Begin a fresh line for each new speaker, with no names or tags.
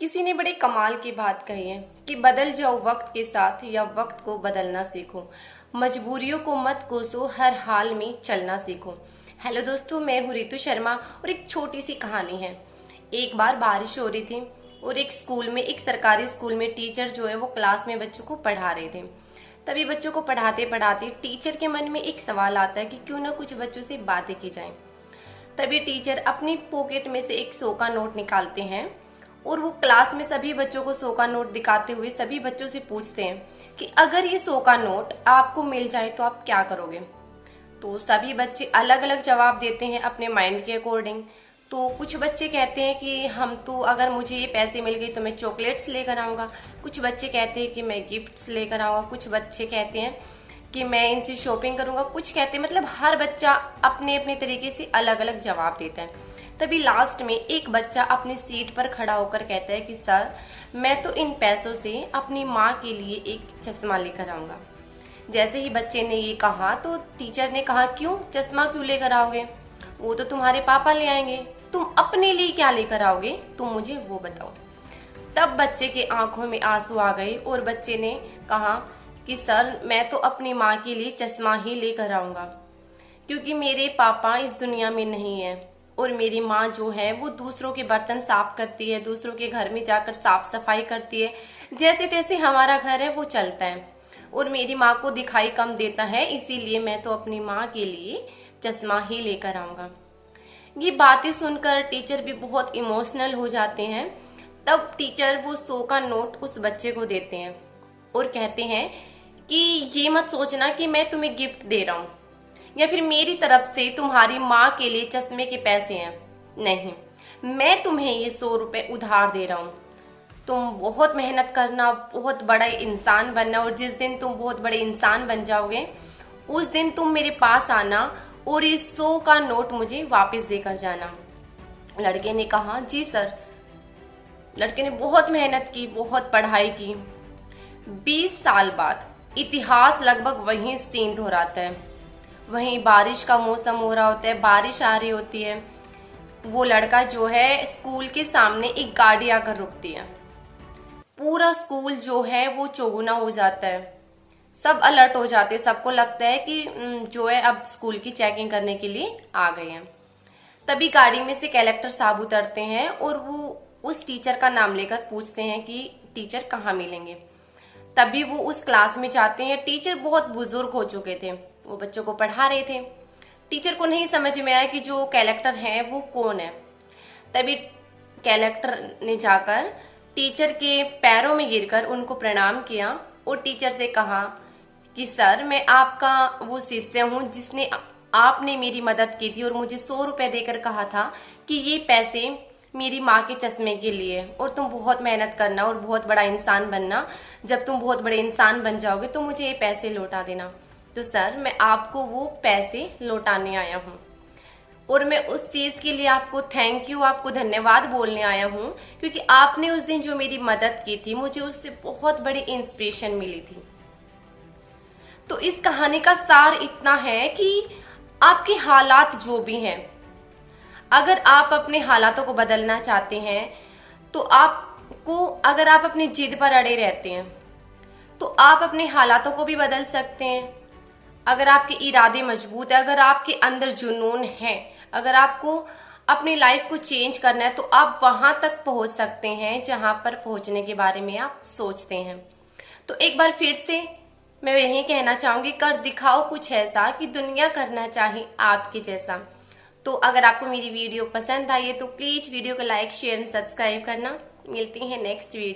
किसी ने बड़े कमाल की बात कही है कि बदल जाओ वक्त के साथ या वक्त को बदलना सीखो। मजबूरियों को मत कोसो, हर हाल में चलना सीखो। हेलो दोस्तों, मैं हूँ रितु शर्मा और एक छोटी सी कहानी है। एक बार बारिश हो रही थी और एक स्कूल में, एक सरकारी स्कूल में टीचर जो है वो क्लास में बच्चों को पढ़ा रहे थे। तभी बच्चों को पढ़ाते पढ़ाते टीचर के मन में एक सवाल आता है कि क्यों ना कुछ बच्चों से बातें की जाएं। तभी टीचर अपनी पॉकेट में से एक 100 का नोट निकालते हैं और वो क्लास में सभी बच्चों को 100 का नोट दिखाते हुए सभी बच्चों से पूछते हैं कि अगर ये 100 का नोट आपको मिल जाए तो आप क्या करोगे। तो सभी बच्चे अलग अलग जवाब देते हैं अपने माइंड के अकॉर्डिंग। तो कुछ बच्चे कहते हैं कि हम तो, अगर मुझे ये पैसे मिल गए तो मैं चॉकलेट्स लेकर आऊँगा। कुछ बच्चे कहते हैं कि मैं गिफ्ट्स लेकर आऊँगा। कुछ बच्चे कहते हैं कि मैं इनसे शॉपिंग करूँगा। कुछ कहते हैं, मतलब हर बच्चा अपने अपने तरीके से अलग अलग जवाब देता है। तभी लास्ट में एक बच्चा अपनी सीट पर खड़ा होकर कहता है कि सर, मैं तो इन पैसों से अपनी माँ के लिए एक चश्मा लेकर आऊँगा। जैसे ही बच्चे ने ये कहा तो टीचर ने कहा, क्यों, चश्मा क्यों लेकर आओगे? वो तो तुम्हारे पापा ले आएंगे, तुम अपने लिए क्या लेकर आओगे, तुम मुझे वो बताओ। तब बच्चे के आंखों में आंसू आ गए और बच्चे ने कहा कि सर, मैं तो अपनी माँ के लिए चश्मा ही लेकर आऊँगा, क्योंकि मेरे पापा इस दुनिया में नहीं है और मेरी माँ जो है वो दूसरों के बर्तन साफ करती है, दूसरों के घर में जाकर साफ सफाई करती है। जैसे तैसे हमारा घर है वो चलता है और मेरी माँ को दिखाई कम देता है, इसीलिए मैं तो अपनी माँ के लिए चश्मा ही लेकर आऊँगा। ये बातें सुनकर टीचर भी बहुत इमोशनल हो जाते हैं। तब टीचर वो 100 का नोट उस बच्चे को देते हैं और कहते हैं कि ये मत सोचना कि मैं तुम्हें गिफ्ट दे रहा हूँ या फिर मेरी तरफ से तुम्हारी माँ के लिए चश्मे के पैसे हैं। नहीं, मैं तुम्हें ये 100 रुपए उधार दे रहा हूँ। तुम बहुत मेहनत करना, बहुत बड़ा इंसान बनना, और जिस दिन तुम बहुत बड़े इंसान बन जाओगे उस दिन तुम मेरे पास आना और ये 100 का नोट मुझे वापस देकर जाना। लड़के ने कहा, जी सर। लड़के ने बहुत मेहनत की, बहुत पढ़ाई की। 20 साल बाद इतिहास लगभग वहीं सीन दोहराता है। वहीं बारिश का मौसम हो रहा होता है, बारिश आ रही होती है। वो लड़का जो है, स्कूल के सामने एक गाड़ी आकर रुकती है। पूरा स्कूल जो है वो चौगुना हो जाता है, सब अलर्ट हो जाते हैं। सबको लगता है कि जो है अब स्कूल की चेकिंग करने के लिए आ गए हैं। तभी गाड़ी में से कलेक्टर साहब उतरते हैं और वो उस टीचर का नाम लेकर पूछते हैं कि टीचर कहाँ मिलेंगे। तभी वो उस क्लास में जाते हैं। टीचर बहुत बुजुर्ग हो चुके थे, वो बच्चों को पढ़ा रहे थे। टीचर को नहीं समझ में आया कि जो कलेक्टर है वो कौन है। तभी कलेक्टर ने जाकर टीचर के पैरों में गिरकर उनको प्रणाम किया और टीचर से कहा कि सर, मैं आपका वो शिष्य हूँ जिसने आपने मेरी मदद की थी और मुझे 100 रुपए देकर कहा था कि ये पैसे मेरी माँ के चश्मे के लिए, और तुम बहुत मेहनत करना और बहुत बड़ा इंसान बनना। जब तुम बहुत बड़े इंसान बन जाओगे तो मुझे ये पैसे लौटा देना। तो सर, मैं आपको वो पैसे लौटाने आया हूँ और मैं उस चीज के लिए आपको थैंक यू, आपको धन्यवाद बोलने आया हूँ, क्योंकि आपने उस दिन जो मेरी मदद की थी, मुझे उससे बहुत बड़ी इंस्पिरेशन मिली थी। तो इस कहानी का सार इतना है कि आपके हालात जो भी हैं, अगर आप अपने हालातों को बदलना चाहते हैं तो आपको, अगर आप अपनी जिद पर अड़े रहते हैं तो आप अपने हालातों को भी बदल सकते हैं। अगर आपके इरादे मजबूत है, अगर आपके अंदर जुनून है, अगर आपको अपनी लाइफ को चेंज करना है तो आप वहां तक पहुंच सकते हैं जहां पर पहुंचने के बारे में आप सोचते हैं। तो एक बार फिर से मैं यही कहना चाहूंगी, कर दिखाओ कुछ ऐसा कि दुनिया करना चाहे आपके जैसा। तो अगर आपको मेरी वीडियो पसंद आई है तो प्लीज वीडियो को लाइक, शेयर एंड सब्सक्राइब करना। मिलती हैं नेक्स्ट वीडियो।